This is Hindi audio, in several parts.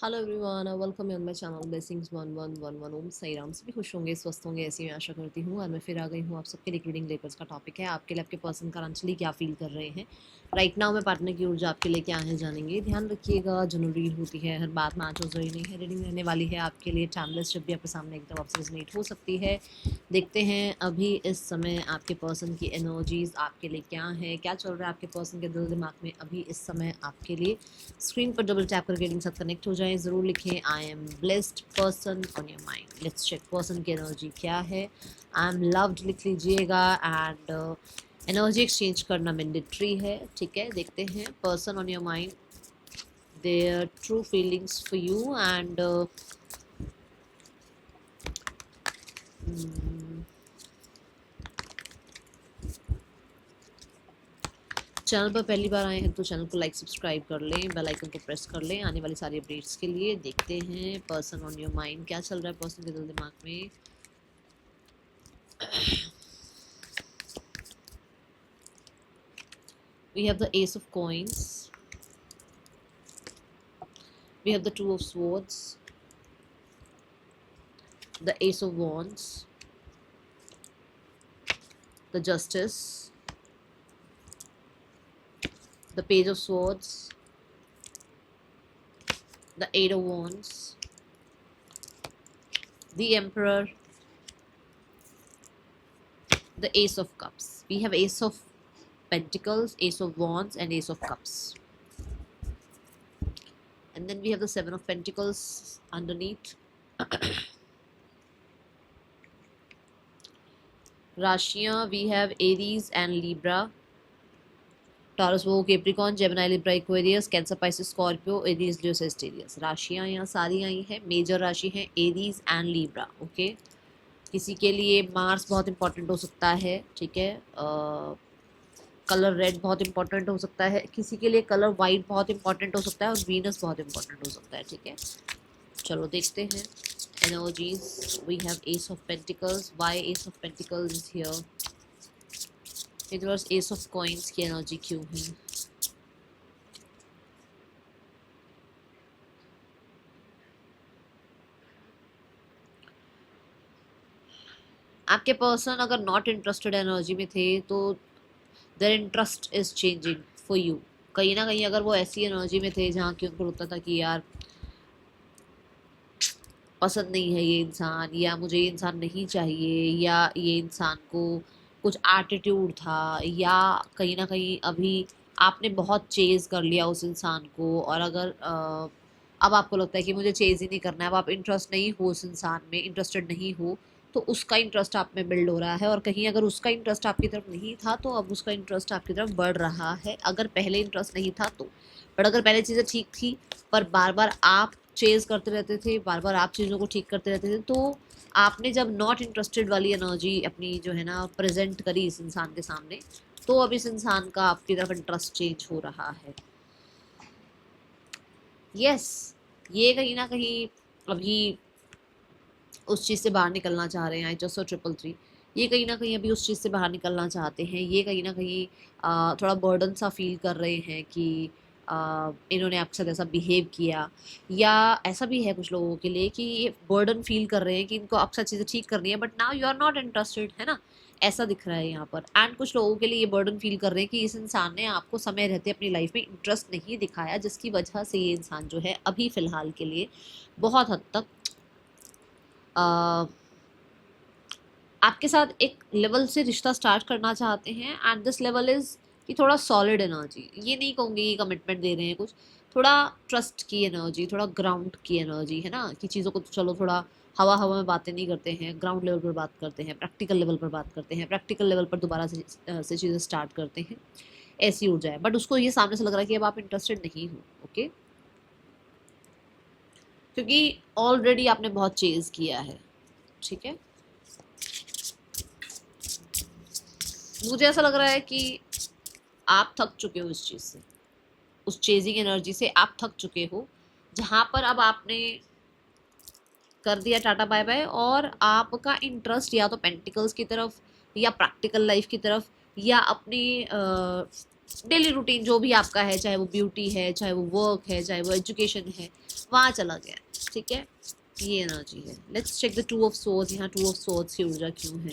Hello everyone, welcome on my channel blessings 1111। ओम साई राम। सभी खुश होंगे, स्वस्थ होंगे, ऐसी मैं आशा करती हूँ। और मैं फिर आ गई हूँ आप सबके लिए रीडिंग लेकर। का टॉपिक है आपके लिए आपके पर्सन करंटली क्या फील कर रहे हैं राइट नाउ। मैं पार्टनर की ऊर्जा आपके लिए क्या है जानेंगे। ध्यान रखिएगा, जरूरी होती है, हर बात मैच हो जरूरी नहीं है। रीडिंग रहने वाली है आपके लिए टाइमलेस, जब भी आपके सामने एकदम आपसे रेजोनेट हो सकती है। देखते हैं अभी इस समय आपके पर्सन की एनर्जीज आपके लिए क्या है, क्या चल रहा है आपके पर्सन के दिल दिमाग में अभी इस समय आपके लिए। स्क्रीन पर डबल टैप करके इनके साथ कनेक्ट हो जाएं। ज़रूर लिखें I am blessed person on your mind. Let's check person की एनर्जी क्या है। आई एम लव्ड लिख लीजिएगा। एंड एनर्जी एक्सचेंज करना मैंडेटरी है, ठीक है। देखते हैं person on your mind, there true feelings for you. And channel पर पहली बार आए हैं तो चैनल को लाइक सब्सक्राइब कर लें, बेल आइकन को प्रेस कर लें आने वाली सारी अपडेट्स के लिए। देखते हैं पर्सन ऑन योर माइंड क्या चल रहा है पर्सन के दिल दिमाग में। We have the Ace of Coins, we have the Two of Swords, the Ace of Wands, the Justice, the Page of Swords, the Eight of Wands, the Emperor, the Ace of Cups. We have Ace of Pentacles, Ace of Wands, and Ace of Cups. And then we have the Seven of Pentacles underneath. Rashiyan, we have Aries and Libra, Taurus वो Capricorn, Gemini, Libra, Aquarius, Cancer, Pisces, Scorpio, Aries, Leo, Sagittarius. राशियाँ यहाँ सारी आई हैं, मेजर राशि हैं एरीज एंड लिब्रा। ओके, किसी के लिए मार्स बहुत इंपॉर्टेंट हो सकता है, ठीक है। कलर रेड बहुत इंपॉर्टेंट हो सकता है, किसी के लिए कलर वाइट बहुत इंपॉर्टेंट हो सकता है, और वीनस बहुत इंपॉर्टेंट हो सकता है, ठीक है। चलो देखते हैं energies. We have ace of pentacles. Why ace of pentacles is here? Ace of coins की एनर्जी क्यों है? आपके पर्सन अगर नॉट इंटरेस्टेड एनर्जी में थे तो their interest is changing for you. कहीं ना कहीं अगर वो ऐसी एनर्जी में थे जहाँ कि उनको लगता था कि यार पसंद नहीं है ये इंसान, या मुझे ये इंसान नहीं चाहिए, या ये इंसान को कुछ एटीट्यूड था, या कहीं ना कहीं अभी आपने बहुत चेज कर लिया उस इंसान को, और अगर अब आपको लगता है कि मुझे चेज ही नहीं करना है, अब आप इंटरेस्ट नहीं हो उस इंसान में, इंटरेस्टेड नहीं हो, तो उसका इंटरेस्ट आप में बिल्ड हो रहा है। और कहीं अगर उसका इंटरेस्ट आपकी तरफ नहीं था तो अब उसका इंटरेस्ट आपकी तरफ बढ़ रहा है, अगर पहले इंटरेस्ट नहीं था तो। बट अगर पहले चीज़ें ठीक थी पर बार बार आप चेज करते रहते थे, बार बार आप चीज़ों को ठीक करते रहते थे, तो आपने जब नॉट इंटरेस्टेड वाली एनर्जी अपनी जो है ना प्रेजेंट करी इस इंसान के सामने, तो अब इस इंसान का आपकी तरफ इंटरेस्ट चेंज हो रहा है। यस, ये कहीं ना कहीं अभी उस चीज़ से बाहर निकलना चाह रहे हैं। I just saw 333। ये कहीं ना कहीं अभी उस चीज़ से बाहर निकलना चाहते हैं। ये कहीं ना कहीं थोड़ा बर्डन सा फील कर रहे हैं कि इन्होंने आपके साथ ऐसा बिहेव किया, या ऐसा भी है कुछ लोगों के लिए कि ये बर्डन फील कर रहे हैं कि इनको आपके साथ चीज़ें ठीक करनी है, but now you are not interested, है ना, ऐसा दिख रहा है यहाँ पर। एंड कुछ लोगों के लिए ये बर्डन फील कर रहे हैं कि इस इंसान ने आपको समय रहते अपनी लाइफ में इंटरेस्ट नहीं दिखाया, जिसकी वजह से ये इंसान जो है अभी फ़िलहाल के लिए बहुत हद तक आपके साथ एक लेवल से रिश्ता स्टार्ट करना चाहते हैं। एंड दिस लेवल इज़ कि थोड़ा सॉलिड एनर्जी, ये नहीं कहूँगी कि कमिटमेंट दे रहे हैं कुछ, थोड़ा ट्रस्ट की एनर्जी, थोड़ा ग्राउंड की एनर्जी, है ना, कि चीज़ों को तो चलो थोड़ा हवा हवा में बातें नहीं करते हैं, ग्राउंड लेवल पर बात करते हैं, प्रैक्टिकल लेवल पर बात करते हैं, प्रैक्टिकल लेवल पर दोबारा से चीज़ें स्टार्ट करते हैं, ऐसी ऊर्जा है। बट उसको ये सामने से लग रहा है कि अब आप इंटरेस्टेड नहीं हो, ओके, क्योंकि ऑलरेडी आपने बहुत चेज़ किया है, ठीक है। मुझे ऐसा लग रहा है कि आप थक चुके हो इस चीज़ से, उस चेजिंग एनर्जी से आप थक चुके हो, जहाँ पर अब आपने कर दिया टाटा बाय बाय, और आपका इंटरेस्ट या तो पेंटिकल्स की तरफ, या प्रैक्टिकल लाइफ की तरफ, या अपनी डेली रूटीन जो भी आपका है, चाहे वो ब्यूटी है, चाहे वो वर्क है, चाहे वो एजुकेशन है, वहाँ चला गया। ठीक है, ये एनर्जी है। Let's check the two of swords. यहाँ टू ऑफ सोर्ड्स की ऊर्जा क्यों है?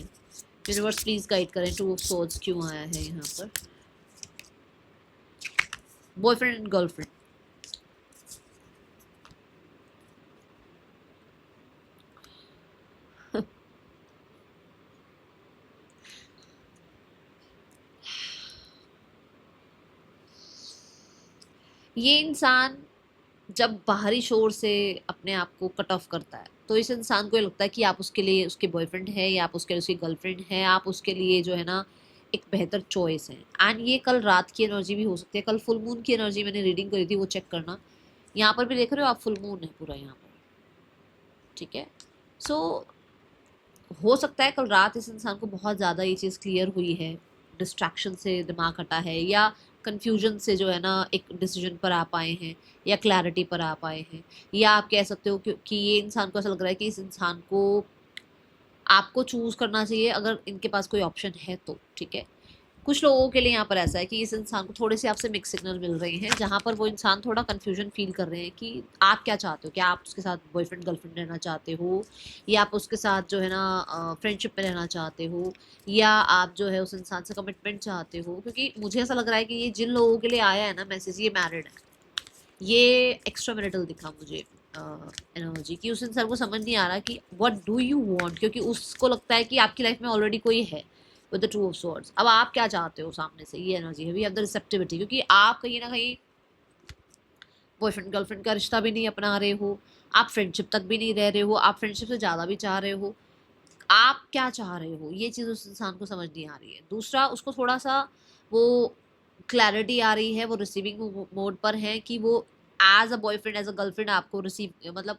यूनिवर्स प्लीज गाइड करें, टू ऑफ सोर्ड्स क्यों आया है यहाँ पर? बॉयफ्रेंड एंड गर्लफ्रेंड, ये इंसान जब बाहरी शोर से अपने आप को कट ऑफ करता है तो इस इंसान को ये लगता है कि आप उसके लिए उसके बॉयफ्रेंड है, या आप उसके लिए उसकी गर्लफ्रेंड है, आप उसके लिए जो है ना एक बेहतर चॉइस है। एंड ये कल रात की एनर्जी भी हो सकती है, कल फुल मून की एनर्जी मैंने रीडिंग करी थी, वो चेक करना। यहाँ पर भी देख रहे हो आप, फुल मून है पूरा यहाँ पर। ठीक है, सो हो सकता है कल रात इस इंसान को बहुत ज़्यादा ये चीज़ क्लियर हुई है, डिस्ट्रैक्शन से दिमाग हटा है, या कन्फ्यूजन से जो है ना एक डिसीजन पर आ पाए हैं, या क्लैरिटी पर आ पाए हैं। या आप कह सकते हो कि ये इंसान को ऐसा लग रहा है कि इस इंसान को आपको चूज़ करना चाहिए अगर इनके पास कोई ऑप्शन है तो। ठीक है, कुछ लोगों के लिए यहाँ पर ऐसा है कि इस इंसान को थोड़े से आपसे मिक्स सिग्नल मिल रहे हैं, जहाँ पर वो इंसान थोड़ा कन्फ्यूजन फील कर रहे हैं कि आप क्या चाहते हो। क्या आप उसके साथ बॉयफ्रेंड गर्लफ्रेंड रहना चाहते हो, या आप उसके साथ जो है ना फ्रेंडशिप में रहना चाहते हो, या आप जो है उस इंसान से कमिटमेंट चाहते हो। क्योंकि मुझे ऐसा लग रहा है कि ये जिन लोगों के लिए आया है ना मैसेज, ये मैरिड है। ये एक्स्ट्रा मैरिटल दिखा मुझे एनर्जी की। उस इंसान को समझ नहीं आ रहा कि व्हाट डू यू वांट, क्योंकि उसको लगता है कि आपकी लाइफ में ऑलरेडी कोई है with the two of swords. अब आप क्या चाहते हो सामने से, ये एनर्जी है। वी हैव द रिसेप्टिविटी, क्योंकि आप कहीं ना कहीं बॉयफ्रेंड गर्लफ्रेंड का रिश्ता भी नहीं अपना रहे हो, आप फ्रेंडशिप तक भी नहीं रह रहे हो, आप फ्रेंडशिप से ज़्यादा भी चाह रहे हो। आप क्या चाह रहे हो, ये चीज़ उस इंसान को समझ नहीं आ रही है। दूसरा, उसको थोड़ा सा वो क्लैरिटी आ रही है, वो रिसीविंग मोड पर है कि वो as a boyfriend as a girlfriend आपको रिसीव मतलब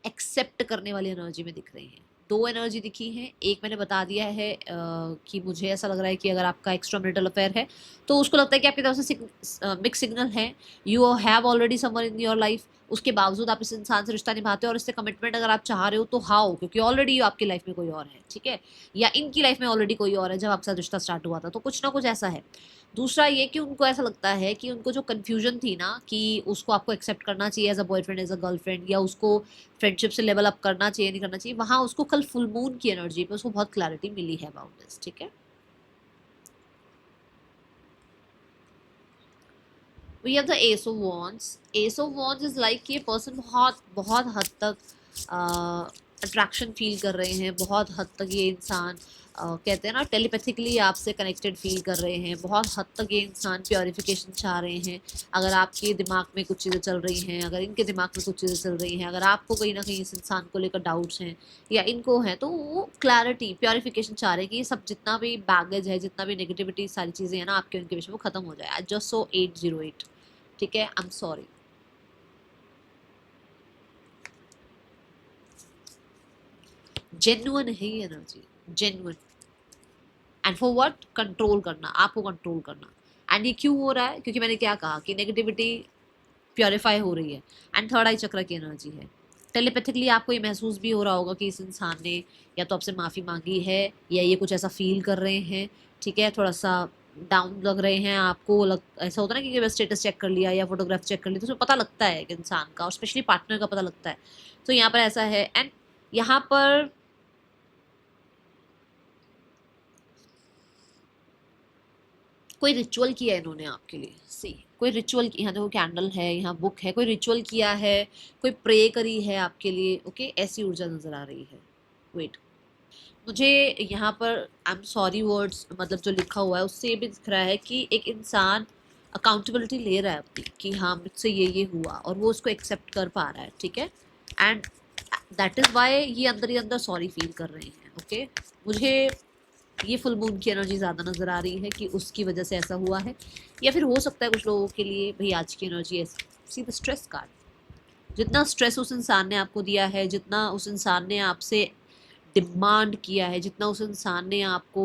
एक्सेप्ट करने वाली एनर्जी में दिख रही है। दो एनर्जी दिखी है। एक मैंने बता दिया है कि मुझे ऐसा लग रहा है कि अगर आपका एक्स्ट्रा मैरिटल अफेयर है तो उसको लगता है कि आपकी तरफ से मिक्स सिग्नल है, you have already someone in your life. उसके बावजूद आप इस इंसान से रिश्ता निभाते हो, और इससे कमिटमेंट अगर आप चाह रहे हो तो हाउ, क्योंकि ऑलरेडी आपकी लाइफ में कोई और है। ठीक है, या इनकी लाइफ में ऑलरेडी कोई और है जब आपके साथ रिश्ता स्टार्ट हुआ था, तो कुछ ना कुछ ऐसा है। दूसरा ये कि उनको ऐसा लगता है कि उनको जो कन्फ्यूजन थी ना कि उसको आपको एक्सेप्ट करना चाहिए as a boyfriend as a girlfriend, या उसको फ्रेंडशिप से लेवल अप करना चाहिए नहीं करना चाहिए, वहाँ उसको कल फुल मून की एनर्जी पे उसको बहुत क्लैरिटी मिली है अबाउट दिस। ठीक है, we have the ace of wands. Ace of wands is like कि ये पर्सन बहुत बहुत हद तक अट्रैक्शन फील कर रहे हैं, बहुत हद तक ये इंसान कहते हैं ना टेलीपैथिकली आपसे कनेक्टेड फील कर रहे हैं, बहुत हद तक ये इंसान प्योरिफिकेशन चाह रहे हैं। अगर आपके दिमाग में कुछ चीज़ें चल रही हैं, अगर इनके दिमाग में कुछ चीज़ें चल रही हैं, अगर आपको कहीं ना कहीं इस इंसान को लेकर डाउट्स हैं या इनको हैं, तो वो क्लैरिटी प्योरिफिकेशन चाह रहे हैं कि ये सब जितना भी बैगेज है, जितना भी नेगेटिविटी सारी चीज़ें हैं ना आपके उनके विषय में, वो खत्म हो जाए। I just so 808। ठीक है, आई एम सॉरी। जेन्युइन है ये energy, genuine. And for what? Control करना, आपको कंट्रोल करना। एंड ये क्यों हो रहा है? क्योंकि मैंने क्या कहा कि नेगेटिविटी प्योरीफाई हो रही है। एंड थर्ड आई चक्र की एनर्जी है। टेलीपैथिकली आपको ये महसूस भी हो रहा होगा कि इस इंसान ने या तो आपसे माफ़ी मांगी है, या ये कुछ ऐसा फील कर रहे हैं। ठीक है, थोड़ा सा डाउन लग रहे हैं आपको। ऐसा होता है ना कि बस स्टेटस चेक कर लिया या फोटोग्राफ चेक कर लिया तो उसमें पता लगता है कि इंसान का, और स्पेशली पार्टनर का पता लगता है। तो यहाँ पर ऐसा है। एंड यहाँ पर कोई रिचुअल किया है इन्होंने आपके लिए। सी, कोई रिचुअल, यहाँ देखो कैंडल है, यहाँ बुक है, कोई रिचुअल किया है, कोई प्रे करी है आपके लिए। ओके, ऐसी ऊर्जा नजर आ रही है। वेट, मुझे यहाँ पर आई एम सॉरी वर्ड्स मतलब जो लिखा हुआ है उससे ये भी दिख रहा है कि एक इंसान अकाउंटेबिलिटी ले रहा है अपनी, कि हाँ मुझसे ये हुआ, और वो उसको एक्सेप्ट कर पा रहा है। ठीक है, एंड दैट इज़ वाई ये अंदर ही अंदर सॉरी फील कर रहे हैं। ओके, मुझे ये फुल मून की एनर्जी ज़्यादा नज़र आ रही है कि उसकी वजह से ऐसा हुआ है। या फिर हो सकता है कुछ लोगों के लिए भाई आज की एनर्जी ऐसी। सी द स्ट्रेस कार्ड, जितना स्ट्रेस उस इंसान ने आपको दिया है, जितना उस इंसान ने आपसे डिमांड किया है, जितना उस इंसान ने आपको,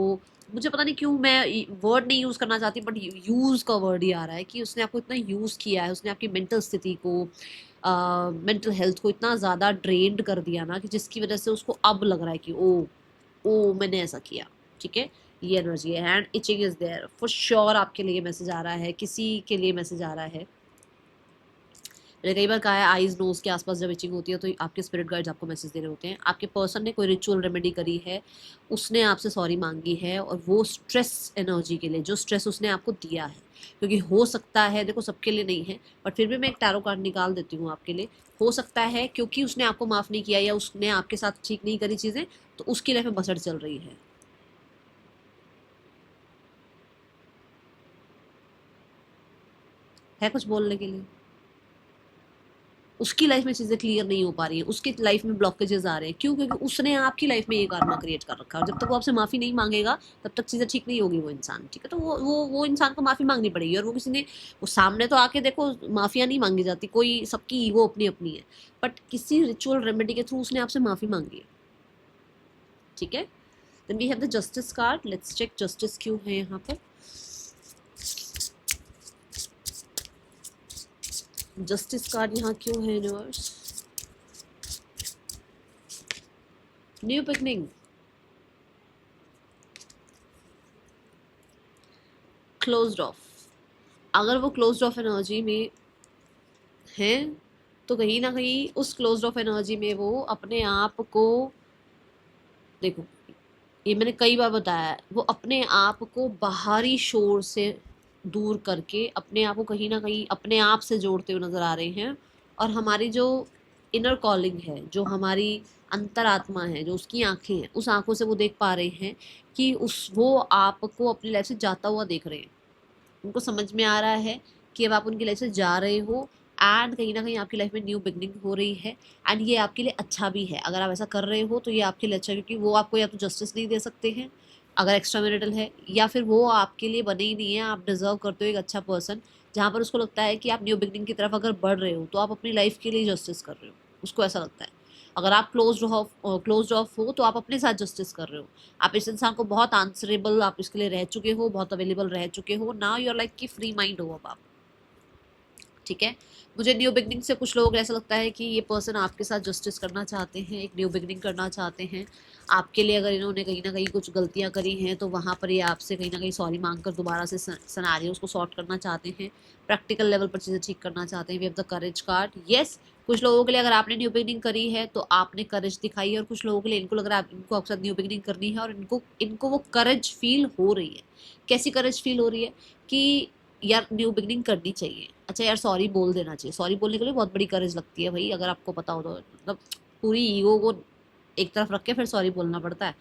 मुझे पता नहीं क्यों मैं वर्ड नहीं यूज़ करना चाहती, बट यूज़ का वर्ड ही आ रहा है कि उसने आपको इतना यूज़ किया है, उसने आपकी मेंटल स्थिति को, मेंटल हेल्थ को इतना ज़्यादा ड्रेन्ड कर दिया ना, कि जिसकी वजह से उसको अब लग रहा है कि ओ मैंने ऐसा किया। ठीक है, ये एनर्जी है। And itching is there for sure, आपके लिए मैसेज आ रहा है, किसी के लिए मैसेज आ रहा है। मैंने कई बार कहा है आईज नोज के आसपास जब इचिंग होती है तो आपके स्पिरिट गाइड्स आपको मैसेज दे रहे होते हैं। आपके पर्सन ने कोई रिचुअल रेमेडी करी है, उसने आपसे सॉरी मांगी है, और वो स्ट्रेस एनर्जी के लिए जो स्ट्रेस उसने आपको दिया है, क्योंकि हो सकता है, देखो सबके लिए नहीं है बट फिर भी मैं एक टैरो कार्ड निकाल देती हूँ आपके लिए। हो सकता है क्योंकि उसने आपको माफ़ नहीं किया या उसने आपके साथ ठीक नहीं करी चीज़ें, तो उसकी लाइफ में बसड़ चल रही है कुछ बोलने के लिए। उसकी लाइफ में चीज़ें क्लियर नहीं हो पा रही हैं, उसकी लाइफ में ब्लॉकेजेस आ रहे हैं। क्यों? क्योंकि उसने आपकी लाइफ में ये karma क्रिएट कर रखा है, और जब तक वो आपसे माफ़ी नहीं मांगेगा तब तक चीज़ें ठीक नहीं होगी। वो इंसान, ठीक है, तो वो इंसान को माफ़ी मांगनी पड़ेगी। और वो किसी ने, वो सामने तो आके देखो, माफिया नहीं मांगी जाती, कोई, सबकी ईगो अपनी अपनी है, बट किसी रिचुअल रेमेडी के थ्रू उसने आपसे माफ़ी मांगी है, ठीक है। Then we have the justice card. Let's check justice क्यों है यहाँ पर। जस्टिस कार्ड यहाँ क्यों है universe? New beginning, closed off. अगर वो क्लोज्ड ऑफ एनर्जी में हैं तो कहीं ना कहीं उस क्लोज्ड ऑफ एनर्जी में वो अपने आप को, देखो ये मैंने कई बार बताया है, वो अपने आप को बाहरी शोर से दूर करके अपने आप को कहीं ना कहीं अपने आप से जोड़ते हुए नजर आ रहे हैं। और हमारी जो इनर कॉलिंग है, जो हमारी अंतरात्मा है, जो उसकी आंखें हैं, उस आंखों से वो देख पा रहे हैं कि वो आपको अपनी लाइफ से जाता हुआ देख रहे हैं। उनको समझ में आ रहा है कि अब आप उनकी लाइफ से जा रहे हो, एंड कहीं ना कहीं आपकी लाइफ में न्यू बिगनिंग हो रही है। एंड ये आपके लिए अच्छा भी है, अगर आप ऐसा कर रहे हो तो ये आपके लिए अच्छा है, क्योंकि वो आपको या तो जस्टिस नहीं दे सकते हैं अगर एक्स्ट्रा मैरिटल है, या फिर वो आपके लिए बने ही नहीं है। आप डिजर्व करते हो एक अच्छा पर्सन, जहाँ पर उसको लगता है कि आप न्यू बिगनिंग की तरफ अगर बढ़ रहे हो तो आप अपनी लाइफ के लिए जस्टिस कर रहे हो, उसको ऐसा लगता है। अगर आप क्लोज ऑफ हो तो आप अपने साथ जस्टिस कर रहे हो। आप इस इंसान को बहुत आंसरेबल, आप इसके लिए रह चुके हो, बहुत अवेलेबल रह चुके हो, नाउ यू आर लाइक कि फ्री माइंड हो अब आप, ठीक है। मुझे न्यू बिगनिंग से कुछ लोग ऐसा लगता है कि ये पर्सन आपके साथ जस्टिस करना चाहते हैं, एक न्यू बिगनिंग करना चाहते हैं आपके लिए। अगर इन्होंने कहीं ना कहीं कुछ गलतियां करी हैं तो वहाँ पर ये आपसे कहीं ना कहीं सॉरी मांग कर दोबारा से सिनेरियोस को सॉर्ट करना चाहते हैं, प्रैक्टिकल लेवल पर चीज़ें ठीक करना चाहते हैं। We have the courage card. Yes, कुछ लोगों के लिए अगर आपने न्यू बिगनिंग करी है तो आपने करेज दिखाई है, और कुछ लोगों के लिए इनको लग रहा है इनको आपके साथ न्यू बिगनिंग करनी है और इनको इनको वो करेज फील हो रही है। कैसी करेज फील हो रही है कि यार न्यू बिगनिंग करनी चाहिए, अच्छा यार सॉरी बोल देना चाहिए। सॉरी बोलने के लिए बहुत बड़ी करेज लगती है भाई, अगर आपको पता हो तो, मतलब पूरी ईगो को एक तरफ रख के फिर सॉरी बोलना पड़ता है,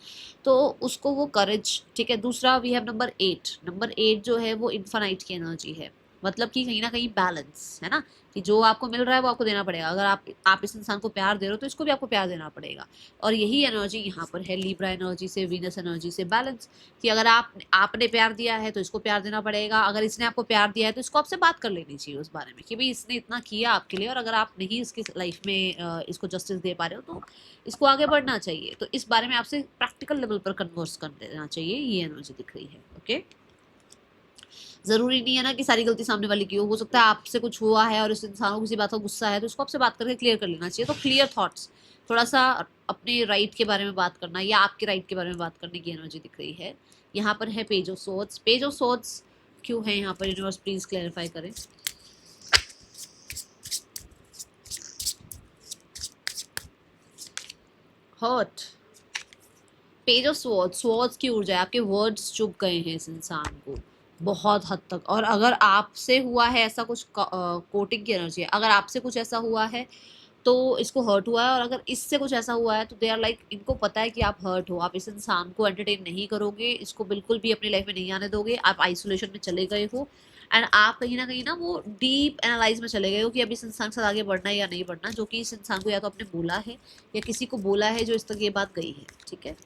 तो उसको वो करेज, ठीक है। दूसरा वी हैव नंबर 8। नंबर 8 जो है वो इन्फानाइट की एनर्जी है, मतलब कि कहीं ना कहीं बैलेंस है ना, कि जो आपको मिल रहा है वो आपको देना पड़ेगा। अगर आप इस इंसान को प्यार दे रहे हो तो इसको भी आपको प्यार देना पड़ेगा। और यही एनर्जी यहाँ पर है लिब्रा एनर्जी से, वीनस एनर्जी से बैलेंस, कि अगर आपने प्यार दिया है तो इसको प्यार देना पड़ेगा, अगर इसने आपको प्यार दिया है तो इसको आपसे बात कर लेनी चाहिए उस बारे में कि भाई इसने इतना किया आपके लिए, और अगर आप नहीं इसकी लाइफ में इसको जस्टिस दे पा रहे हो तो इसको आगे बढ़ना चाहिए। तो इस बारे में आपसे प्रैक्टिकल लेवल पर कन्वर्स कर देना चाहिए, ये एनर्जी दिख रही है, ओके। जरूरी नहीं है ना कि सारी गलती सामने वाले की हो सकता है आपसे कुछ हुआ है और इस इंसान को किसी बात का गुस्सा है तो उसको आपसे बात करके क्लियर कर लेना चाहिए। तो क्लियर थॉट्स, थोड़ा सा अपने राइट के बारे में बात करना या आपके राइट के बारे में बात करने की एनर्जी दिख रही है। यहाँ पर है page of swords. Page of swords क्यों है यहाँ पर, यूनिवर्स प्लीज क्लैरिफाई करें। Hurt, page of swords, swords की ऊर्जा है, आपके वर्ड्स चुभ गए हैं इस इंसान को बहुत हद तक। और अगर आपसे हुआ है ऐसा कुछ, कोटिंग की एनर्जी है, अगर आपसे कुछ ऐसा हुआ है तो इसको हर्ट हुआ है, और अगर इससे कुछ ऐसा हुआ है तो दे आर लाइक, इनको पता है कि आप हर्ट हो, आप इस इंसान को एंटरटेन नहीं करोगे, इसको बिल्कुल भी अपनी लाइफ में नहीं आने दोगे, आप आइसोलेशन में चले गए हो, एंड आप कहीं ना वो डीप एनालाइज में चले गए हो कि अब इस इंसान के साथ आगे बढ़ना है या नहीं बढ़ना, जो कि इस इंसान को या तो आपने बोला है या किसी को बोला है जो इस तक ये बात गई है, ठीक है।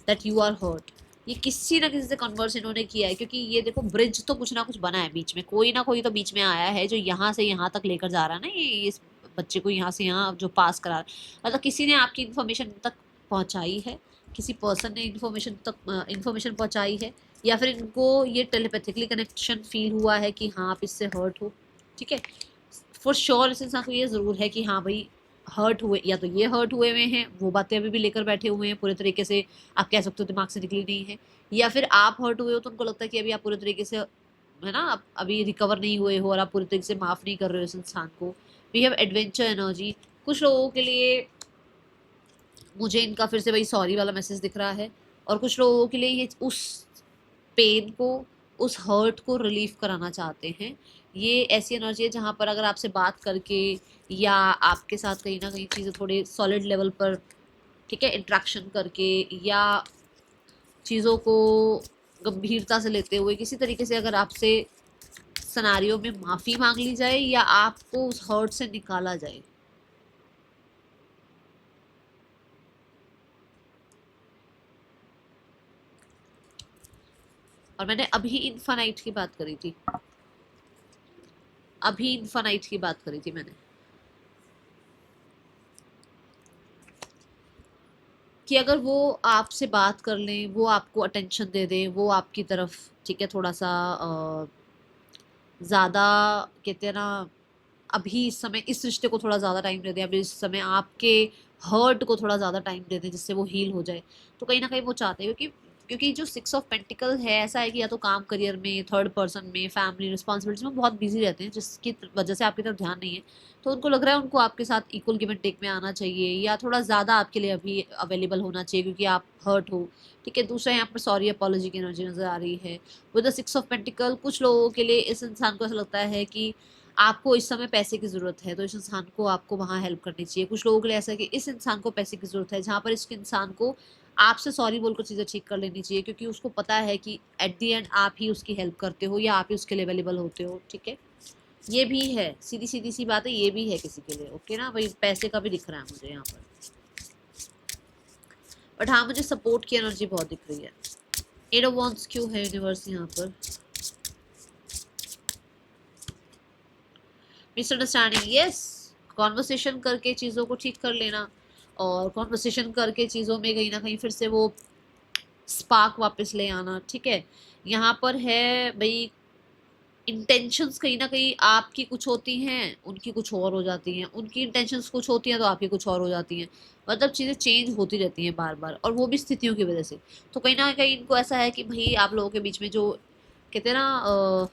दैट यू आर हर्ट, ये किसी ना किसी से कन्वर्स इन्होंने किया है, क्योंकि ये देखो ब्रिज तो कुछ ना कुछ बना है बीच में, कोई ना कोई तो बीच में आया है जो यहाँ से यहाँ तक लेकर जा रहा है ना, ये इस बच्चे को यहाँ से यहाँ जो पास करा, मतलब किसी ने आपकी इन्फॉर्मेशन तक पहुँचाई है, किसी पर्सन ने इन्फॉर्मेशन पहुँचाई है, या फिर इनको ये टेलीपैथिकली कनेक्शन फील हुआ है कि हाँ आप इससे हर्ट हो, ठीक है। फॉर श्योर इस इंसान को ये ज़रूर है कि हाँ भाई हर्ट हुए, या तो ये हर्ट हुए हुए हैं, वो बातें अभी भी लेकर बैठे हुए हैं पूरे तरीके से, आप कह सकते हो दिमाग से निकली नहीं है, या फिर आप हर्ट हुए हो तो उनको लगता है कि अभी आप पूरे तरीके से, है ना, आप अभी रिकवर नहीं हुए हो और आप पूरे तरीके से माफ नहीं कर रहे हो इस इंसान को। We have adventure energy. कुछ लोगों के लिए मुझे इनका फिर से वही सॉरी वाला मैसेज दिख रहा है, और कुछ लोगों के लिए ये उस पेन को, उस हर्ट को रिलीव कराना चाहते हैं। ये ऐसी एनर्जी है जहाँ पर अगर आपसे बात करके या आपके साथ कहीं ना कहीं चीज़ें थोड़े सॉलिड लेवल पर, ठीक है, इंट्रैक्शन करके या चीज़ों को गंभीरता से लेते हुए किसी तरीके से अगर आपसे सिनेरियो में माफ़ी मांग ली जाए या आपको उस हर्ट से निकाला जाए। और मैंने अभी इन्फानाइट की बात करी थी, अभी इन्फानाइट की बात करी थी मैंने, कि अगर वो आपसे बात कर लें, वो आपको अटेंशन दे दें, वो आपकी तरफ, ठीक है, थोड़ा सा ज़्यादा, कहते हैं ना, अभी इस समय इस रिश्ते को थोड़ा ज़्यादा टाइम दे दें, अभी इस समय आपके हर्ट को थोड़ा ज़्यादा टाइम दे दें जिससे वो हील हो जाए, तो कहीं ना कहीं वो चाहते हैं, क्योंकि क्योंकि जो 6 ऑफ पेंटिकल है ऐसा है कि या तो काम करियर में, थर्ड पर्सन में, फैमिली रिस्पॉन्सिबिलिटीज में बहुत बिजी रहते हैं, जिसकी वजह से आपकी तरफ ध्यान नहीं है, तो उनको लग रहा है उनको आपके साथ इक्वल गिव एंड टेक में आना चाहिए या थोड़ा ज़्यादा आपके लिए अभी अवेलेबल होना चाहिए क्योंकि आप हर्ट हो, ठीक है। दूसरा यहाँ पर सॉरी अपॉलॉजी की एनर्जी नजर आ रही है विद द 6 ऑफ पेंटिकल। कुछ लोगों के लिए इस इंसान को ऐसा लगता है कि आपको इस समय पैसे की ज़रूरत है तो इस इंसान को आपको वहाँ हेल्प करनी चाहिए। कुछ लोगों के लिए ऐसा है कि इस इंसान को पैसे की ज़रूरत है, जहाँ पर इस इंसान को आपसे सॉरी बोलकर चीज़ें ठीक कर लेनी चाहिए, क्योंकि उसको पता है कि एट द एंड आप ही उसकी हेल्प करते हो या आप ही उसके लिए अवेलेबल होते हो, ठीक है। ये भी है, सीधी सीधी सी बात है, ये भी है किसी के लिए, ओके ना भाई, पैसे का भी दिख रहा है मुझे यहाँ पर। बट हाँ, मुझे सपोर्ट की एनर्जी बहुत दिख रही है। एट ऑफ वांड्स क्यों है यूनिवर्स यहाँ पर? Misunderstanding, yes. कॉन्वर्सेशन करके चीज़ों को ठीक कर लेना, और कॉन्वर्सेशन करके चीज़ों में कहीं ना कहीं फिर से वो स्पार्क वापस ले आना, ठीक है। यहाँ पर है भाई, इंटेंशंस कहीं ना कहीं आपकी कुछ होती हैं, उनकी कुछ और हो जाती हैं, उनकी इंटेंशंस कुछ होती हैं तो आपकी कुछ और हो जाती हैं, मतलब चीज़ें चेंज होती रहती हैं बार बार, और वो भी स्थितियों की वजह से। तो कहीं ना कहीं इनको ऐसा है कि भाई आप लोगों के बीच में जो, कहते हैं ना,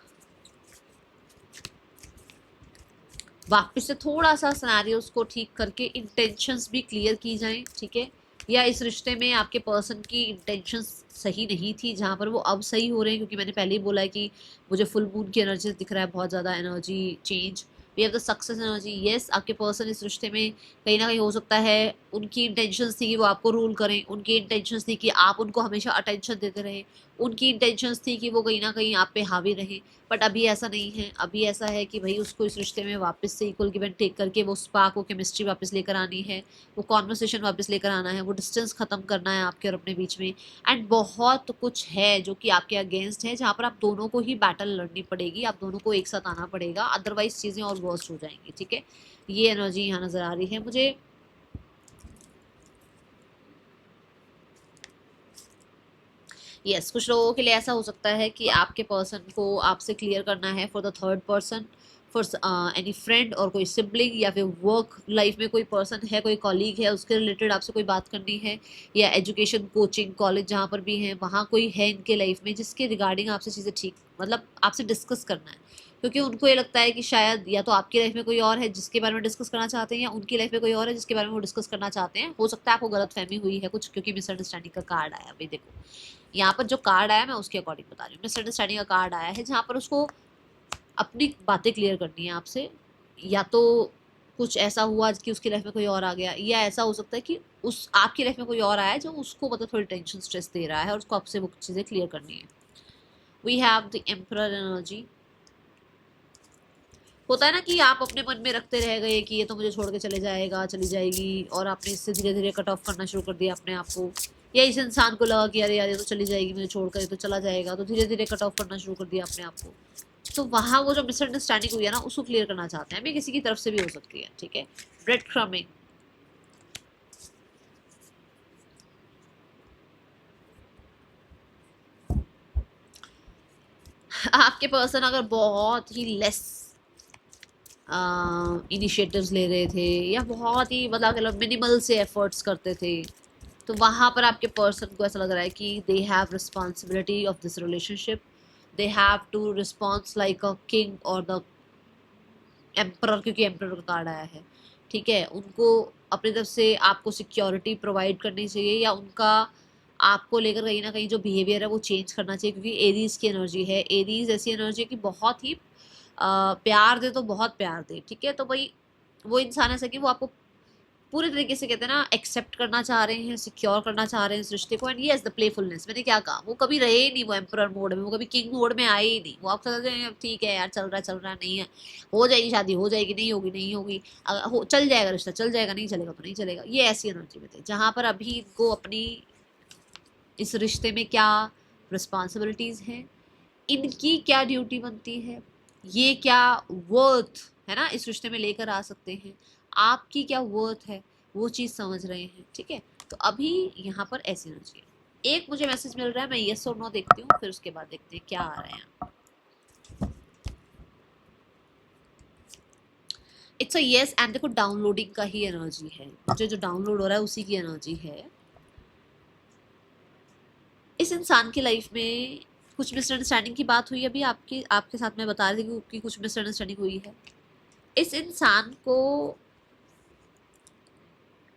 वापस से थोड़ा सा सिनेरियोस को ठीक करके इंटेंशंस भी क्लियर की जाएं, ठीक है। या इस रिश्ते में आपके पर्सन की इंटेंशंस सही नहीं थी, जहाँ पर वो अब सही हो रहे हैं, क्योंकि मैंने पहले ही बोला है कि मुझे फुल मून की एनर्जी दिख रहा है, बहुत ज़्यादा energy change. We have the success energy, yes. आपके पर्सन इस रिश्ते में कहीं ना कहीं हो सकता है उनकी इंटेंशंस थी कि वो आपको रूल करें, उनकी इंटेंशंस थी कि आप उनको हमेशा अटेंशन देते रहें, उनकी इंटेंशंस थी कि वो कहीं ना कहीं आप पे हावी रहें। बट अभी ऐसा नहीं है, अभी ऐसा है कि भाई उसको इस रिश्ते में वापस से इक्वल गिव एंड टेक करके वो स्पार्क, वो केमिस्ट्री वापस लेकर आनी है, वो कॉन्वर्सेशन वापस लेकर आना है, वो डिस्टेंस खत्म करना है आपके और अपने बीच में। एंड बहुत कुछ है जो कि आपके अगेंस्ट है, जहाँ पर आप दोनों को ही बैटल लड़नी पड़ेगी, आप दोनों को एक साथ आना पड़ेगा, अदरवाइज चीज़ें और वर्स्ट हो जाएंगी, ठीक है। ये एनर्जी यहाँ नजर आ रही है मुझे। यस, कुछ लोगों के लिए ऐसा हो सकता है कि आपके पर्सन को आपसे क्लियर करना है for the third person, for any friend और कोई सिबलिंग, या फिर वर्क लाइफ में कोई पर्सन है, कोई कॉलीग है, उसके रिलेटेड आपसे कोई बात करनी है, या एजुकेशन, कोचिंग, कॉलेज जहाँ पर भी है वहाँ कोई है इनके लाइफ में जिसके रिगार्डिंग आपसे चीज़ें ठीक, मतलब आपसे डिस्कस करना है, क्योंकि उनको ये लगता है कि शायद या तो आपकी लाइफ में कोई और है जिसके बारे में डिस्कस करना चाहते हैं, या उनकी लाइफ में कोई और है जिसके बारे में वो डिस्कस करना चाहते हैं। हो सकता है आपको गलत फहमी हुई है कुछ, क्योंकि मिसअंडरस्टैंडिंग का कार्ड आया। भाई देखो, यहाँ पर जो कार्ड आया मैं उसके अकॉर्डिंग बता रही हूँ, मिसअंडरस्टैंडिंग का कार्ड आया है जहाँ पर उसको अपनी बातें क्लियर करनी है आपसे। या तो कुछ ऐसा हुआ कि उसकी लाइफ में कोई और आ गया, या ऐसा हो सकता है कि उस आपकी लाइफ में कोई और आया है जो उसको मतलब थोड़ी टेंशन स्ट्रेस दे रहा है और उसको आपसे वो चीज़ें क्लियर करनी है। We have the emperor energy. होता है ना कि आप अपने मन में रखते रह गए कि ये तो मुझे छोड़ के चले जाएगा, चली जाएगी, और आपने इससे धीरे धीरे कट ऑफ करना शुरू कर दिया अपने आप को, या इस इंसान को लगा कि अरे यार ये तो चली जाएगी मुझे छोड़कर, ये तो चला जाएगा, तो धीरे धीरे कट ऑफ करना शुरू कर दिया अपने आप को। तो वहाँ वो जो मिसअंडरस्टैंडिंग हुई है ना, उसको क्लियर करना चाहते हैं, भी किसी की तरफ से भी हो सकती है, ठीक है। ब्रेड क्रमिंग, आपके पर्सन अगर बहुत ही लेस इनिशिएटिव्स ले रहे थे या बहुत ही मतलब मिनिमल से एफर्ट्स करते थे, तो वहाँ पर आपके पर्सन को ऐसा लग रहा है कि they have responsibility of this relationship, they have to response like a king और द एम्परर, क्योंकि एम्परर का कार्ड आया है, ठीक है। उनको अपनी तरफ से आपको सिक्योरिटी प्रोवाइड करनी चाहिए या उनका आपको लेकर कहीं ना कहीं जो बिहेवियर है वो चेंज करना चाहिए, क्योंकि एरीज की एनर्जी है। एरीज ऐसी एनर्जी है कि बहुत ही प्यार दे तो बहुत प्यार दे, ठीक है। तो भाई वो इंसान ऐसा कि वो आपको पूरे तरीके से कहते हैं ना एक्सेप्ट करना चाह रहे हैं, सिक्योर करना चाह रहे हैं इस रिश्ते को। एंड यस द प्लेफुलनेस, मैंने क्या कहा, वो कभी रहे ही नहीं वो एम्परर मोड में, वो कभी किंग मोड में आए ही नहीं। वो आप समझते हैं ठीक है यार, चल रहा नहीं है, हो जाएगी शादी, हो जाएगी, नहीं होगी नहीं होगी, चल जाएगा रिश्ता, चल जाएगा, नहीं चलेगा तो नहीं चलेगा, ये ऐसी एनर्जी में थे। जहाँ पर अभी इनको अपनी इस रिश्ते में क्या रिस्पॉन्सिबिलिटीज हैं, इनकी क्या ड्यूटी बनती है, ये क्या वर्थ है ना इस रिश्ते में लेकर आ सकते हैं, आपकी क्या वर्थ है, वो चीज़ समझ रहे हैं, ठीक है। तो अभी यहाँ पर ऐसी एनर्जी है। एक मुझे मैसेज मिल रहा है, मैं येस और नो देखती हूँ, फिर उसके बाद देखते हैं क्या आ रहा है यहाँ। इट्स अ येस एंड देखो डाउनलोडिंग का ही एनर्जी है, मुझे जो डाउनलोड हो रहा है उसी की एनर्जी है। इस इंसान की लाइफ में कुछ मिसअंडरस्टैंडिंग की बात हुई अभी आपके आपके साथ, मैं बता रही थी कि कुछ मिसअंडरस्टैंडिंग हुई है। इस इंसान को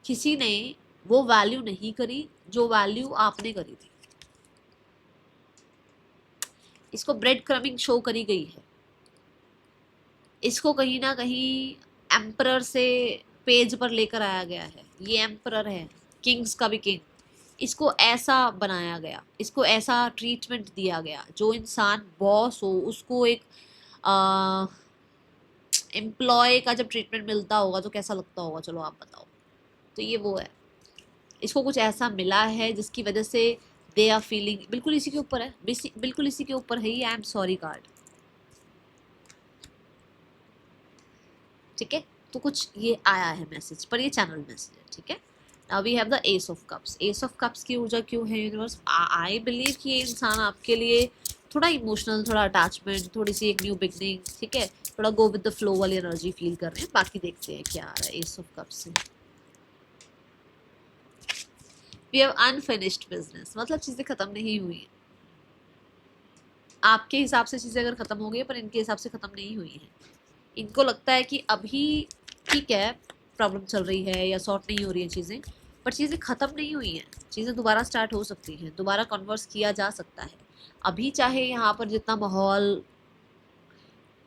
किसी ने वो वैल्यू नहीं करी जो वैल्यू आपने करी थी। इसको ब्रेड क्रमिंग शो करी गई है, इसको कहीं ना कहीं एम्परर से पेज पर लेकर आया गया है। ये एम्परर है, किंग्स का भी किंग, इसको ऐसा बनाया गया, इसको ऐसा ट्रीटमेंट दिया गया। जो इंसान बॉस हो उसको एक एम्प्लॉय का जब ट्रीटमेंट मिलता होगा तो कैसा लगता होगा, चलो आप बताओ। तो ये वो है, इसको कुछ ऐसा मिला है जिसकी वजह से दे आर फीलिंग, बिल्कुल इसी के ऊपर है, बिल्कुल इसी के ऊपर है ये आई एम सॉरी कार्ड, ठीक है। तो कुछ ये आया है मैसेज, पर ये चैनल मैसेज है, ठीक है। Now we have the ace of cups. Ace of cups की ऊर्जा क्यों है यूनिवर्स? आई बिलीव कि ये इंसान आपके लिए थोड़ा इमोशनल, थोड़ा अटैचमेंट, थोड़ी सी एक न्यू बिगनिंग, ठीक है, थोड़ा गो विद द फ्लो वाली एनर्जी फील कर रहे हैं। बाकी देखते हैं क्या आ रहा है एस ऑफ कप्स से। वी हैव अनफिनिश्ड बिजनेस, मतलब चीजें खत्म नहीं हुई हैं। आपके हिसाब से चीजें अगर खत्म हो गई पर इनके हिसाब से खत्म नहीं हुई हैं। इनको लगता है कि अभी ठीक है प्रॉब्लम चल रही है या सॉर्ट नहीं हो रही है चीज़ें, पर चीज़ें ख़त्म नहीं हुई हैं, चीज़ें दोबारा स्टार्ट हो सकती हैं, दोबारा कन्वर्स किया जा सकता है। अभी चाहे यहाँ पर जितना माहौल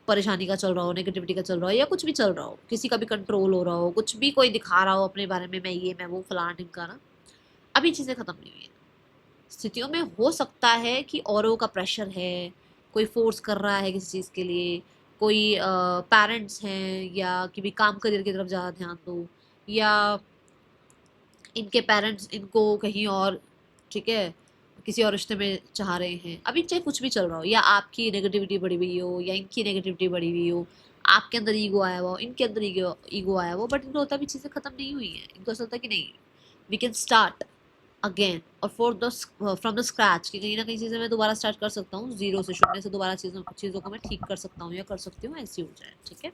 परेशानी का चल रहा हो, नेगेटिविटी का चल रहा हो या कुछ भी चल रहा हो, किसी का भी कंट्रोल हो रहा हो, कुछ भी कोई दिखा रहा हो अपने बारे में, मैं ये मैं वो फलाना ढिमकाना, अभी चीज़ें ख़त्म नहीं हुई हैं। स्थितियों में हो सकता है कि औरों का प्रेशर है, कोई फोर्स कर रहा है किसी चीज़ के लिए, कोई पेरेंट्स हैं या कि भी काम करियर की तरफ ज़्यादा ध्यान दो, या इनके पेरेंट्स इनको कहीं और, ठीक है, किसी और रिश्ते में चाह रहे हैं। अभी चाहे कुछ भी चल रहा हो, या आपकी नेगेटिविटी बढ़ी हुई हो या इनकी नेगेटिविटी बढ़ी हुई हो, आपके अंदर ईगो आया हुआ हो, इनके अंदर ईगो आया हुआ, बट इनको होता भी चीज़ें ख़त्म नहीं हुई हैं। इनको ऐसा होता है कि नहीं, वी कैन स्टार्ट अगेन और फ्रॉम द स्क्रैच, कि कहीं ना कहीं चीज़ें मैं दोबारा स्टार्ट कर सकता हूँ, जीरो से, शून्य से दोबारा चीज़ों को मैं ठीक कर सकता हूँ या कर सकती हूँ, ऐसी हो जाए, ठीक है।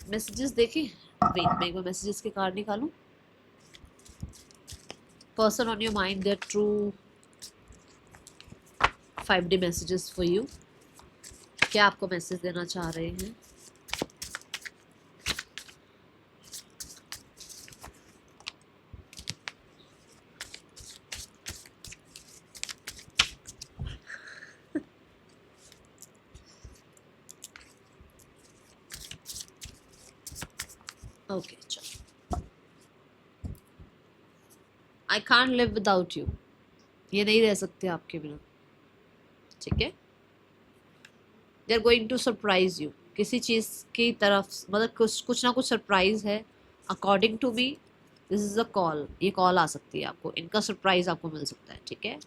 मैसेजेस देखें, वेट मैं एक बार मैसेजेस के कार्ड निकालूं। Person on your mind, there true 5D messages for you. क्या आपको मैसेज देना चाह रहे हैं? ओके चलो, I can't live without you, ये नहीं रह सकते आपके बिना, ठीक है। They are going to surprise you किसी चीज़ की तरफ, मतलब कुछ ना कुछ सरप्राइज है। According to me this is a call, ये कॉल आ सकती है आपको, इनका सरप्राइज आपको मिल सकता है, ठीक है।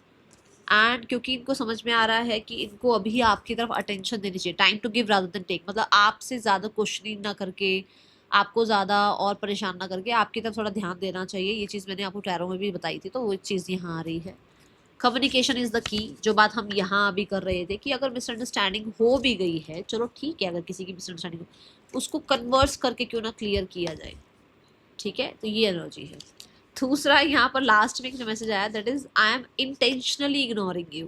एंड क्योंकि इनको समझ में आ रहा है कि इनको अभी आपकी तरफ अटेंशन देनी चाहिए, time to give rather than take, मतलब आपसे ज़्यादा क्वेश्चनिंग ना करके, आपको ज़्यादा और परेशान ना करके आपकी तरफ थोड़ा ध्यान देना चाहिए। ये चीज़ मैंने आपको टैरो में भी बताई थी, तो वो चीज़ यहाँ आ रही है। कम्युनिकेशन इज द की, जो बात हम यहाँ अभी कर रहे थे कि अगर मिसअंडरस्टैंडिंग हो भी गई है, चलो ठीक है, अगर किसी की मिसअंडरस्टैंडिंग हो उसको कन्वर्स करके क्यों ना क्लियर किया जाए, ठीक है। तो ये एनर्जी है। दूसरा यहाँ पर लास्ट में जो मैसेज आया, that is I am intentionally ignoring you.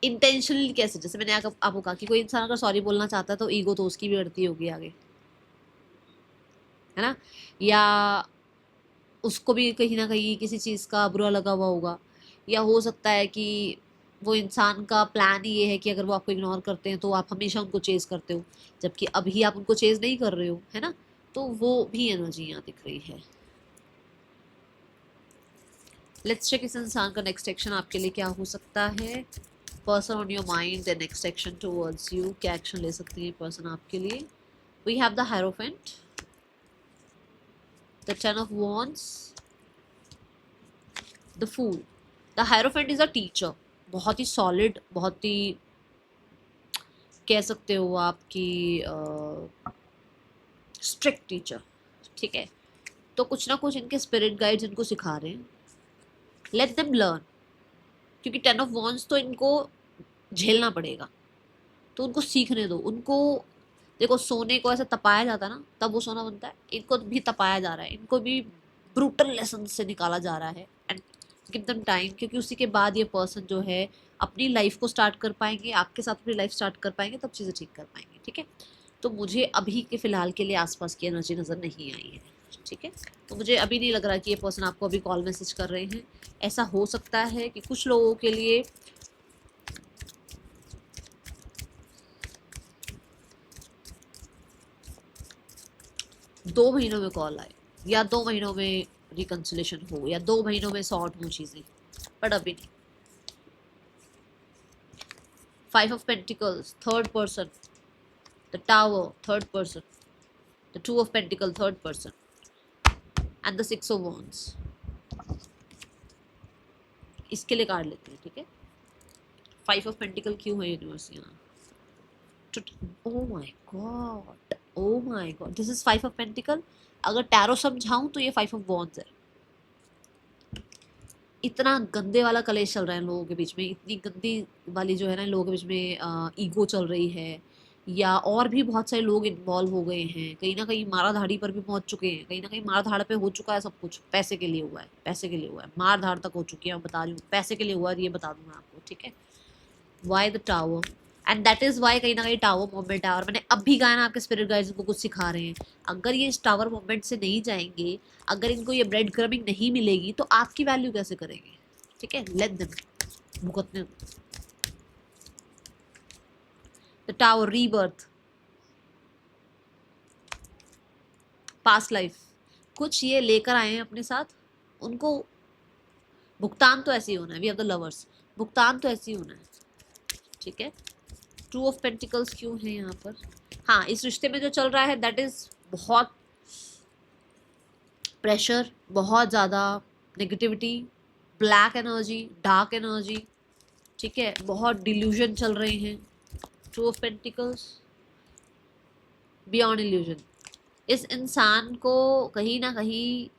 Intentionally कैसे, जैसे मैंने आपको कहा कि कोई इंसान अगर सॉरी बोलना चाहता है तो ईगो तो उसकी भी बढ़ती होगी आगे, है ना, या उसको भी कहीं ना कहीं किसी चीज़ का बुरा लगा हुआ होगा, या हो सकता है कि वो इंसान का प्लान ही ये है कि अगर वो आपको इग्नोर करते हैं तो आप हमेशा उनको चेज करते हो, जबकि अभी आप उनको चेज नहीं कर रहे हो, है ना। तो वो भी एनर्जी यहाँ दिख रही है। लेट्स चेक इस इंसान का नेक्स्ट एक्शन आपके लिए क्या हो सकता है। Person on your mind, the next action towards you, क्या एक्शन ले सकती है पर्सन आपके लिए। We have the hierophant, the ten of wands, the fool. The hierophant is a teacher, बहुत ही सॉलिड, बहुत ही कह सकते हो आपकी स्ट्रिक्ट टीचर, ठीक है। तो कुछ ना कुछ इनके स्पिरिट गाइड्स इनको सिखा रहे हैं, लेट देम लर्न, क्योंकि टेन ऑफ वॉन्ड्स तो इनको झेलना पड़ेगा, तो उनको सीखने दो। उनको देखो, सोने को ऐसे तपाया जाता है ना, तब वो सोना बनता है, इनको भी तपाया जा रहा है, इनको भी ब्रूटल लेसन से निकाला जा रहा है, एंड गिव देम टाइम, क्योंकि उसी के बाद ये पर्सन जो है अपनी लाइफ को स्टार्ट कर पाएंगे, आपके साथ अपनी लाइफ स्टार्ट कर पाएंगे, तब चीज़ें ठीक कर पाएंगे, ठीक है। तो मुझे अभी के फ़िलहाल के लिए आसपास की एनर्जी नज़र नहीं आई है, ठीक है। तो मुझे अभी नहीं लग रहा कि ये पर्सन आपको अभी कॉल मैसेज कर रहे हैं। ऐसा हो सकता है कि कुछ लोगों के लिए 2 महीनों में कॉल आए, या 2 महीनों में रिकन्सिलेशन हो, या 2 महीनों में सॉर्ट हो चीज़ें, बट अभी नहीं। 5 of Pentacles, third person, the tower, third person, the 2 of Pentacles, third person, and the 6 of Wands। इसके लिए कार्ड लेते हैं, ठीक है। 5 of Pentacles क्यों है यूनिवर्स यहाँ? ओ my God, O my God, this is 5 of Pentacles। अगर टैरो समझाऊं तो ये 5 of Wands है। इतना गंदे वाला कलेश चल रहा है लोगों के बीच में, इतनी गंदी वाली जो है ना लोगों के बीच में ईगो चल रही है, या और भी बहुत सारे लोग इन्वॉल्व हो गए हैं, कहीं ना कहीं मारा धाड़ी पर भी पहुंच चुके हैं, कहीं ना कहीं मारा धाड़ पे हो चुका है सब कुछ, पैसे के लिए हुआ है, पैसे के लिए हुआ है, मार धाड़ तक हो चुकी है, मैं बता रही हूँ पैसे के लिए हुआ है, ये बता दूंगा आपको, ठीक है। Why the tower, and that is why कहीं ना कहीं टावर मोमेंट है, और मैंने अब भी कहा ना आपके स्पिरिट गाइड्स इनको कुछ सिखा रहे हैं। अगर ये इस टावर मोमेंट से नहीं जाएंगे, अगर इनको ये ब्रेड क्रमिंग नहीं मिलेगी, तो आपकी वैल्यू कैसे करेंगे, ठीक है। लेट देम भुगतने। The tower, rebirth, past life, कुछ ये लेकर आए हैं अपने साथ, उनको भुगतान तो ऐसे ही होना है। वी हैव द लवर्स, भुगतान तो ऐसे ही होना है, ठीक है। 2 of Pentacles क्यों है यहाँ पर? हाँ, इस रिश्ते में जो चल रहा है दैट इज बहुत प्रेशर, बहुत ज़्यादा negativity, black energy, dark energy, ठीक है, बहुत डिल्यूजन चल रहे हैं। 2 of Pentacles, बियॉन्ड इल्यूजन। इस इंसान को कहीं ना कहीं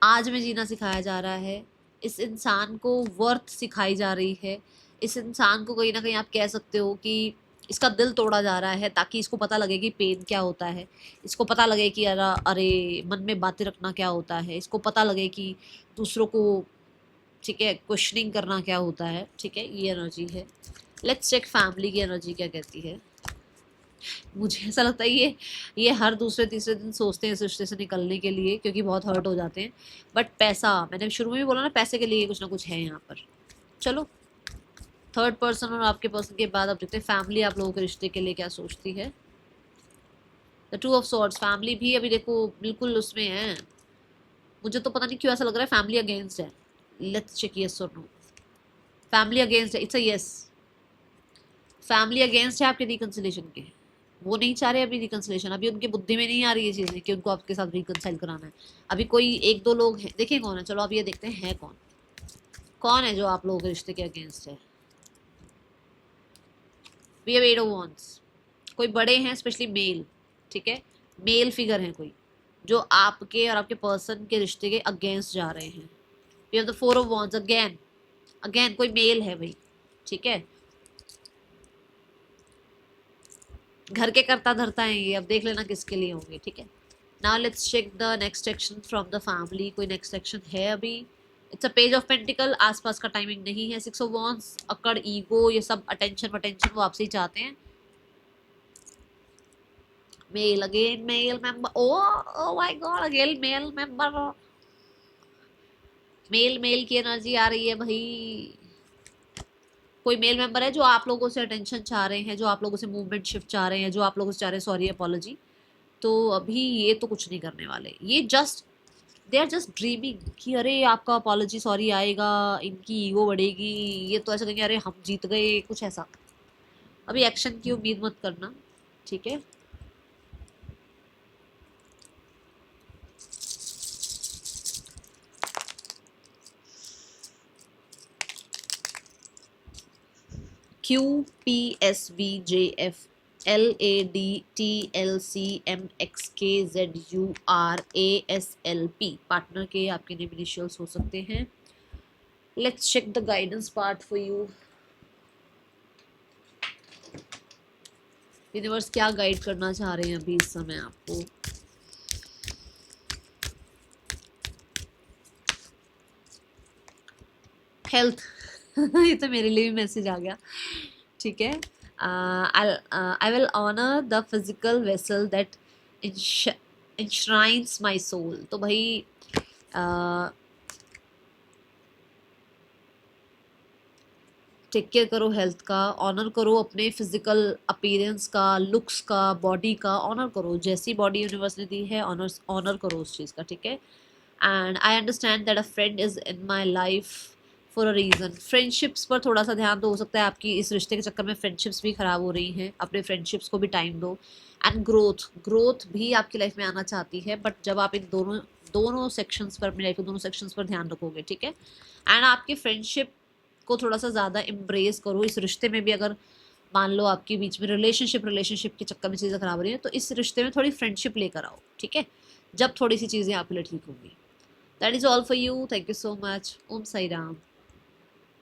आज में जीना सिखाया जा रहा है, इस इंसान को वर्थ सिखाई जा रही है, इस इंसान को कहीं ना कहीं आप कह सकते हो कि इसका दिल तोड़ा जा रहा है, ताकि इसको पता लगे कि पेन क्या होता है, इसको पता लगे कि अरे मन में बातें रखना क्या होता है, इसको पता लगे कि दूसरों को, ठीक है, क्वेश्चनिंग करना क्या होता है, ठीक है। ये एनर्जी है। लेट्स चेक फैमिली की एनर्जी क्या कहती है। मुझे ऐसा लगता है ये हर दूसरे तीसरे दिन सोचते हैं इस रिश्ते से निकलने के लिए, क्योंकि बहुत हर्ट हो जाते हैं। बट पैसा, मैंने शुरू में भी बोला ना, पैसे के लिए कुछ ना कुछ है यहाँ पर। चलो, थर्ड पर्सन और आपके पर्सन के बाद अब देखते हैं फैमिली आप लोगों के रिश्ते के लिए क्या सोचती है। द 2 of Swords, फैमिली भी अभी देखो बिल्कुल उसमें है। मुझे तो पता नहीं क्यों ऐसा लग रहा है फैमिली अगेंस्ट है। लेट्स चेक यस और नो। फैमिली अगेंस्ट है, it's a yes. Family against है आपके रिकंसिलेशन के, वो नहीं चाह रहे अभी रिकंसिलेशन, अभी उनके बुद्धि में नहीं आ रही है चीज़ें कि उनको आपके साथ रिकंसाइल कराना है। अभी कोई 1-2 लोग हैं, देखिए कौन है, चलो अब ये देखते हैं कौन कौन है जो आप लोगों के रिश्ते के अगेंस्ट है। वी हैव 8 of Wands, कोई बड़े हैं, स्पेशली मेल, ठीक है, मेल फिगर हैं कोई, जो आपके और आपके पर्सन के रिश्ते के अगेंस्ट जा रहे हैं। We have the 4 of wands again, again कोई मेल है भाई, ठीक है, घर के करता धरता है ये, अब देख लेना किसके लिए होंगे, ठीक है। Now let's check the next action from the family, कोई नेक्स्ट एक्शन है अभी। It's a page of pentacle, आसपास का टाइमिंग नहीं है। 6 ऑफ वॉन्ड्स, अकड़, ईगो, ये सब अटेंशन वटेंशन वो आपसे ही चाहते हैं। Male again, male member, oh my god, again male member, male male की एनर्जी आ रही है भाई। कोई मेल मेंबर है जो आप लोगों से अटेंशन चाह रहे हैं, जो आप लोगों से मूवमेंट शिफ्ट चाह रहे हैं, जो आप लोगों से चाह रहे हैं सॉरी अपॉलॉजी। तो अभी ये तो कुछ नहीं करने वाले, ये just they are just dreaming कि अरे आपका अपॉलॉजी सॉरी आएगा, इनकी ईगो बढ़ेगी, ये तो ऐसा कहेंगे अरे हम जीत गए, कुछ ऐसा। अभी एक्शन की उम्मीद मत करना, ठीक है। QPSVJF LADTLCMXKZURASLP पार्टनर के आपके नेम इनिशियल्स हो सकते हैं। Let's check the guidance part for you. Universe क्या गाइड करना चाह रहे हैं अभी इस समय आपको। हेल्थ ये तो मेरे लिए भी मैसेज आ गया, ठीक है। I will honor the physical vessel that enshrines my soul। तो भाई टेक केयर करो हेल्थ का, ऑनर करो अपने फिजिकल अपीयरेंस का, लुक्स का, बॉडी का ऑनर करो। जैसी बॉडी यूनिवर्स ने दी है ऑनर करो उस चीज़ का, ठीक है। And I understand that a friend is in my life for a reason. Friendships पर थोड़ा सा ध्यान दो, हो सकता है आपकी इस रिश्ते के चक्कर में फ्रेंडशिप्स भी ख़राब हो रही हैं, अपने फ्रेंडशिप्स को भी टाइम दो। एंड ग्रोथ भी आपकी लाइफ में आना चाहती है, बट जब आप इन दोनों सेक्शंस पर, अपनी लाइफ के दोनों सेक्शंस पर ध्यान रखोगे, ठीक है। एंड आपकी फ्रेंडशिप को थोड़ा सा ज़्यादा एम्ब्रेस करो। इस रिश्ते में भी अगर मान लो आपके बीच में रिलेशनशिप के चक्कर में चीज़ें खराब हो रही हैं, तो इस रिश्ते में थोड़ी फ्रेंडशिप लेकर आओ, ठीक है, जब थोड़ी सी चीज़ें आपके लिए ठीक होंगी। That is all for you, thank you so much, Om Sai Ram.